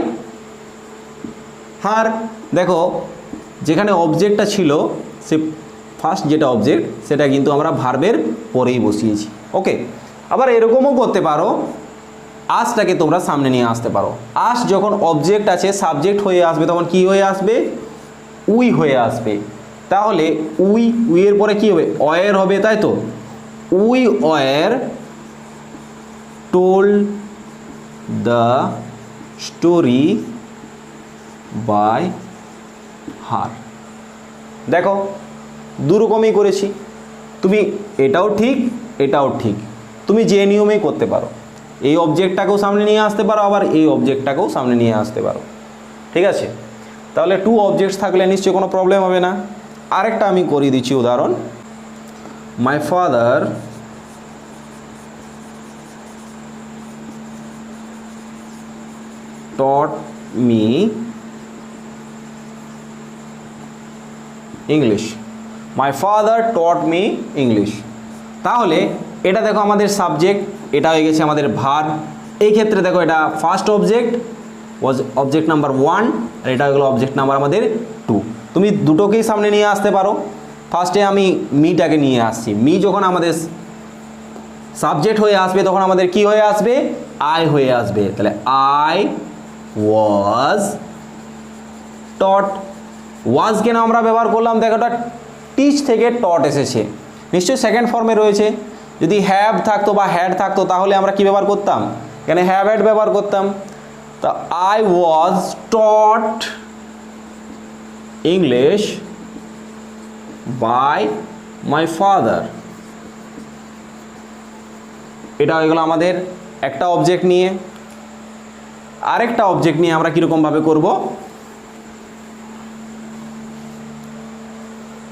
S1: her. দেখো যেখানে অবজেক্টটা ছিল, সে ফার্স্ট যেটা অবজেক্ট সেটা কিন্তু আমরা ভার্বের পরেই বসিয়েছি। ওকে, আবার এরকমও করতে পারো, আসটাকে তোমরা সামনে নিয়ে আসতে পারো। আস যখন অবজেক্ট আছে, সাবজেক্ট হয়ে আসবে, তখন কি হয়ে আসবে? উই হয়ে আসবে। তাহলে উইয়ের পরে কি হবে? ওয়ার হবে, তাই তো। We were told the story by her. দেখো দুরকমই করেছি, তুমি এটাও ঠিক এটাও ঠিক, তুমি যে নিয়মেই করতে পারো। এই অবজেক্টটাকেও সামনে নিয়ে আসতে পারো, আবার এই অবজেক্টটাকেও সামনে নিয়ে আসতে পারো। ঠিক আছে, তাহলে টু অবজেক্টস থাকলে নিশ্চয়ই কোনো প্রবলেম হবে না। আরেকটা আমি করিয়ে দিচ্ছি উদাহরণ। My father taught me English. My father taught me English. তাহলে এটা দেখো আমাদের সাবজেক্ট, এটা হয়ে গেছে আমাদের ভার্ব। এই ক্ষেত্রে দেখো এটা ফার্স্ট অবজেক্ট, অবজেক্ট নাম্বার 1, আর এটা হলো অবজেক্ট নাম্বার আমাদের 2। তুমি দুটোকেই সামনে নিয়ে আসতে পারো। ফার্স্টে আমি মিটাকে নিয়ে আসছি। মি যখন আমাদের সাবজেক্ট হয়ে আসবে, তখন আমাদের কি হয়ে আসবে? আই হয়ে আসবে। তাহলে আই ওয়াজ টট। ওয়াজ কেন আমরা ব্যবহার করলাম? দেখো এটা টিচ থেকে টট এসেছে, নিশ্চয়ই সেকেন্ড ফর্মে রয়েছে। যদি হ্যাভ থাকতো বা হ্যাড থাকতো তাহলে আমরা কি ব্যবহার করতাম? এখানে হ্যাভ হ্যাড ব্যবহার করতাম। তা I was taught English by my father. এটা হয়ে গেল আমাদের একটা অবজেক্ট নিয়ে। আরেকটা অবজেক্ট নিয়ে আমরা কীরকমভাবে করব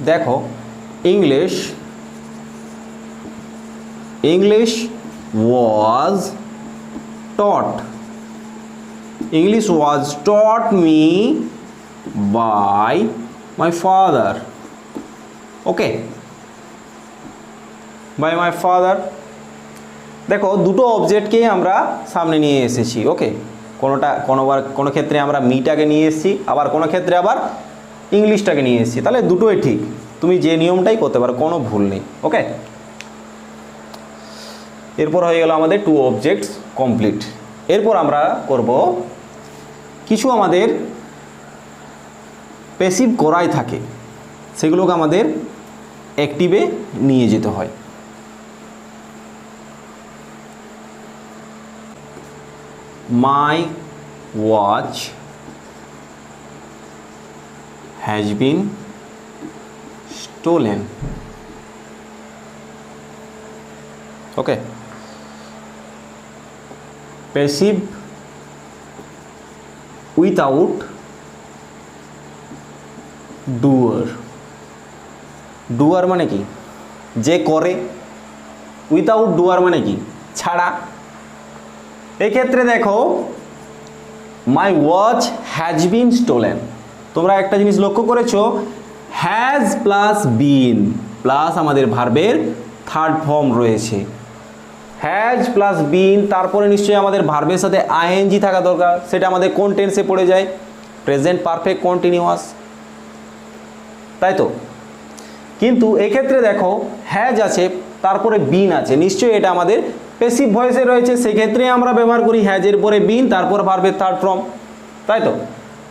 S1: দেখো। English was taught, English was taught me by my father. Okay, by my father. দেখো দুটো অবজেক্টকেই আমরা সামনে নিয়ে এসেছি। ওকে, কোনো ক্ষেত্রে আমরা মিটাকে নিয়ে এসেছি, আবার কোনো ক্ষেত্রে আবার ইংলিশটাকে নিয়ে এসেছি। তাহলে দুটোই ঠিক, তুমি যে নিয়মটাই করতে পারো, কোনো ভুল নেই। ওকে, এরপর হয়ে গেল আমাদের টু অবজেক্টস কমপ্লিট। এরপর আমরা করব কিছু আমাদের প্যাসিভ করাই থাকে, সেগুলোকে আমাদের অ্যাক্টিভে নিয়ে যেতে হয়। My watch has been stolen. Okay. Passive without doer. Doer মানে কি? যে করে। উইথাউট ডুয়ার মানে কি? ছাড়া। এক্ষেত্রে দেখো my watch has been stolen. তোমরা একটা জিনিস লক্ষ্য করেছো, হ্যাজ প্লাস বিন প্লাস আমাদের ভার্বের থার্ড ফর্ম রয়েছে। হ্যাজ প্লাস বিন, তারপরে নিশ্চয়ই আমাদের ভার্বের সাথে আইএনজি থাকা দরকার। সেটা আমাদের কোন টেন্সে পড়ে যায়? প্রেজেন্ট পারফেক্ট কন্টিনিউয়াস, তাই তো। কিন্তু এক্ষেত্রে দেখো হ্যাজ আছে, তারপরে বিন আছে, নিশ্চয়ই এটা আমাদের প্যাসিভ ভয়েসে রয়েছে, সেক্ষেত্রে আমরা ব্যবহার করি হ্যাজের পরে বিন, তারপর ভার্বের থার্ড ফর্ম, তাই তো।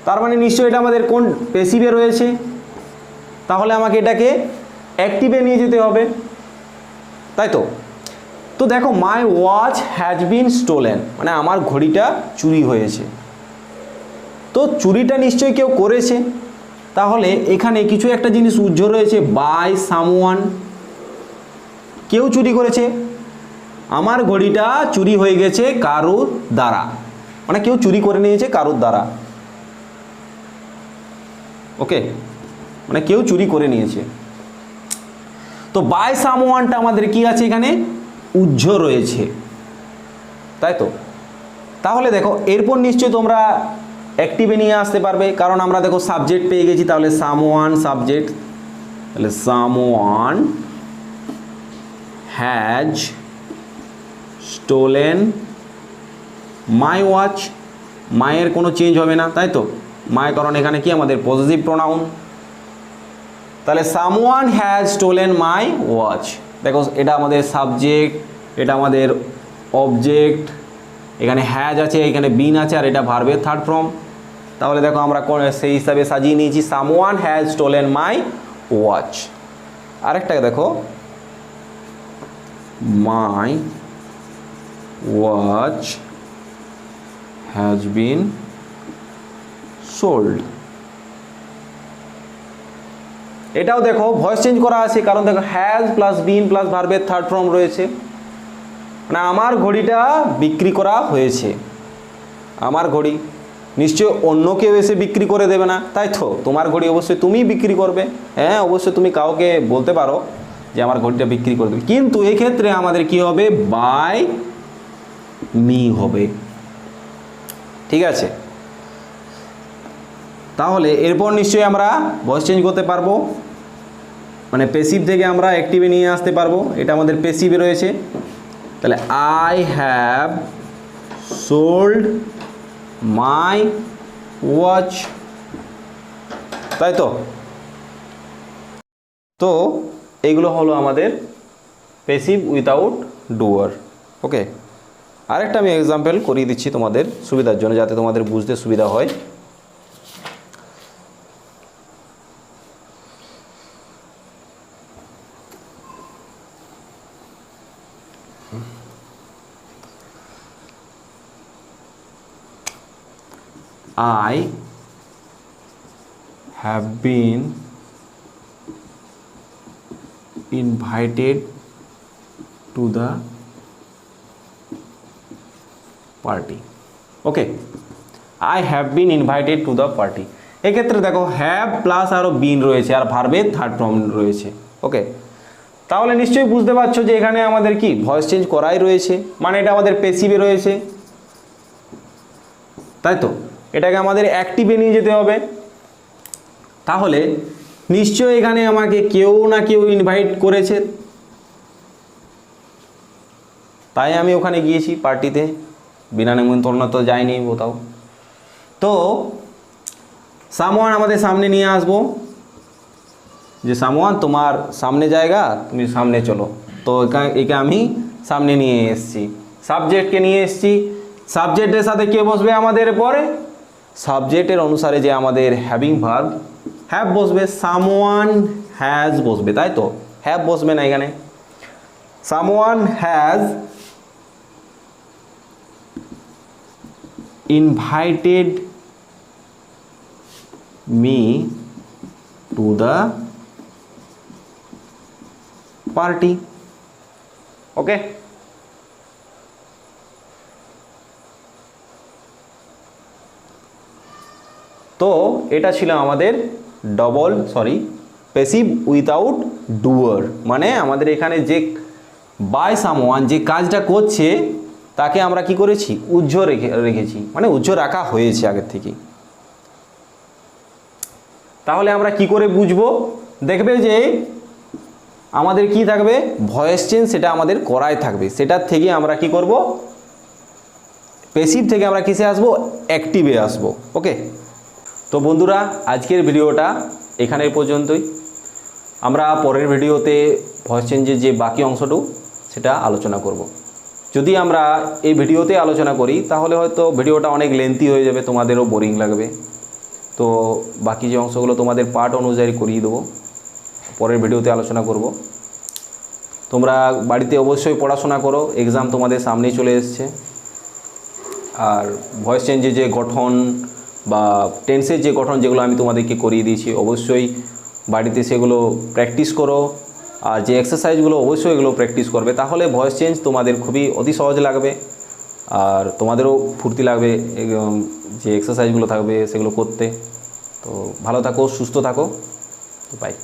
S1: তার মানে নিশ্চয়ই এটা আমাদের কোন প্যাসিভে রয়েছে, তাহলে আমাকে এটাকে অ্যাক্টিভে নিয়ে যেতে হবে, তাই তো। তো দেখো my watch has been stolen, মানে আমার ঘড়িটা চুরি হয়েছে, তো চুরিটা নিশ্চয়ই কেউ করেছে, তাহলে এখানে কিছু একটা জিনিস উজ্জ্ব রয়েছে, বাই সামওয়ান, কেউ চুরি করেছে, আমার ঘড়িটা চুরি হয়ে গেছে কারুর দ্বারা, মানে কেউ চুরি করে নিয়েছে কারুর দ্বারা, ওকে, মানে কেউ চুরি করে নিয়েছে। তো বাই সামওয়ানটা আমাদের কি আছে এখানে উজ্জ্ব রয়েছে, তাই তো। তাহলে দেখো এরপর নিশ্চয়ই তোমরা অ্যাক্টিভে নিয়ে আসতে পারবে, কারণ আমরা দেখো সাবজেক্ট পেয়ে গেছি, তাহলে সামওয়ান সাবজেক্ট, তাহলে someone has stolen my watch, মায়ের কোনো চেঞ্জ হবে না, তাই তো, মায়ের, কারণ এখানে কি আমাদের পজিটিভ প্রোনাউন, তাহলে someone has stolen my watch. দেখো এটা আমাদের সাবজেক্ট, এটা আমাদের অবজেক্ট, এখানে হ্যাজ আছে, এখানে বিন আছে, আর এটা ভার্বের থার্ড ফর্ম, তাহলে দেখো আমরা সেই হিসাবে সাজিয়ে নিয়েছি, someone has stolen my watch. আরেকটা দেখো my watch has been sold, এটাও দেখো ভয়েস চেঞ্জ করা আছে, কারণ দেখো হ্যাজ প্লাস বিন প্লাস ভার্বের থার্ড ফর্ম রয়েছে, মানে আমার ঘড়িটা বিক্রি করা হয়েছে, আমার ঘড়ি, নিশ্চয় অন্য কেউ এসে বিক্রি করে দেবে না, তাই তো, তোমার ঘড়ি অবশ্যই তুমি বিক্রি করবে, হ্যাঁ অবশ্যই তুমি কাউকে বলতে পারো যে আমার ঘড়িটা বিক্রি করে দেবে, কিন্তু এই ক্ষেত্রে আমাদের কি হবে বাই মি হবে, ঠিক আছে। তাহলে এরপর নিশ্চয়ই আমরা ভয়েস চেঞ্জ করতে পারবো, মানে প্যাসিভ থেকে আমরা অ্যাক্টিভে নিয়ে আসতে পারবো, এটা আমাদের প্যাসিভে রয়েছে, তাহলে I have sold my watch, তাই তো। তো এইগুলো হলো আমাদের প্যাসিভ উইথাউট ডুয়ার, ওকে। আরেকটা আমি এক্সাম্পল করিয়ে দিচ্ছি তোমাদের সুবিধার জন্য, যাতে তোমাদের বুঝতে সুবিধা হয়। I have been invited to the party, okay, I have been invited to the party, এক্ষেত্রে দেখো হ্যাভ প্লাস আরও বিন রয়েছে, আর ভার্বের থার্ড ফর্ম রয়েছে, ওকে। তাহলে নিশ্চয়ই বুঝতে পারছো যে এখানে আমাদের কি ভয়েস চেঞ্জ করাই রয়েছে, মানে এটা আমাদের প্যাসিভে রয়েছে, তাই তো, এটাকে আমাদের অ্যাক্টিভে নিয়ে যেতে হবে, তাহলে নিশ্চয়ই এখানে আমাকে কেউ না কেউ ইনভাইট করেছে, তাই আমি ওখানে গিয়েছি পার্টিতে, বিনা নিমন্ত্রণ তো যাইনি কোথাও। তো সামওয়ান আমাদের সামনে নিয়ে আসবো, যে সামওয়ান তোমার সামনে জায়গা, তুমি সামনে চলো, তো একে আমি সামনে নিয়ে এসেছি, সাবজেক্টকে নিয়ে এসেছি, সাবজেক্টের সাথে কে বসবে আমাদের পরে, সাবজেক্টের অনুসারে যে আমাদের হ্যাভিং ভার্ব হ্যাভ বসবে, সামওয়ান হ্যাজ বসবে, তাই তো, হ্যাভ বসবে না এখানে, someone has invited me to the party, okay. তো এটা ছিল আমাদের প্যাসিভ উইথাউট ডুয়ার, মানে আমাদের এখানে যে বাই সামওয়ান যে কাজটা করছে তাকে আমরা কি করেছি উজ্জ্ব রেখেছি, মানে উজ্জ্ব রাখা হয়েছে আগের থেকে। তাহলে আমরা কি করে বুঝবো, দেখবে যে আমাদের কি থাকবে ভয়েস চেঞ্জ, সেটা আমাদের করাই থাকবে, সেটার থেকে আমরা কি করব প্যাসিভ থেকে আমরা কিসে আসবো অ্যাক্টিভে আসবো, ওকে। তো বন্ধুরা, আজকের ভিডিওটা এখানে পর্যন্তই। আমরা পরের ভিডিওতে ভয়েস চেঞ্জের যে বাকি অংশটুকু সেটা আলোচনা করব। যদি আমরা এই ভিডিওতে আলোচনা করি তাহলে হয়তো ভিডিওটা অনেক লেন্থি হয়ে যাবে, তোমাদেরও বোরিং লাগবে। তো বাকি যে অংশগুলো তোমাদের পার্ট অনুযায়ী করিয়ে দেবো, পরের ভিডিওতে আলোচনা করব। তোমরা বাড়িতে অবশ্যই পড়াশোনা করো, এক্সাম তোমাদের সামনেই চলে এসছে। আর ভয়েস চেঞ্জের যে গঠন বা টেন্সের যে গঠন যেগুলো আমি তোমাদেরকে করিয়ে দিয়েছি, অবশ্যই বাড়িতে সেগুলো প্র্যাকটিস করো। আর যে এক্সারসাইজগুলো অবশ্যই এগুলো প্র্যাকটিস করবে, তাহলে ভয়েস চেঞ্জ তোমাদের খুবই অতি সহজ লাগবে আর তোমাদেরও ফুর্তি লাগবে যে এক্সারসাইজগুলো থাকবে সেগুলো করতে। তো ভালো থাকো, সুস্থ থাকো, বাই।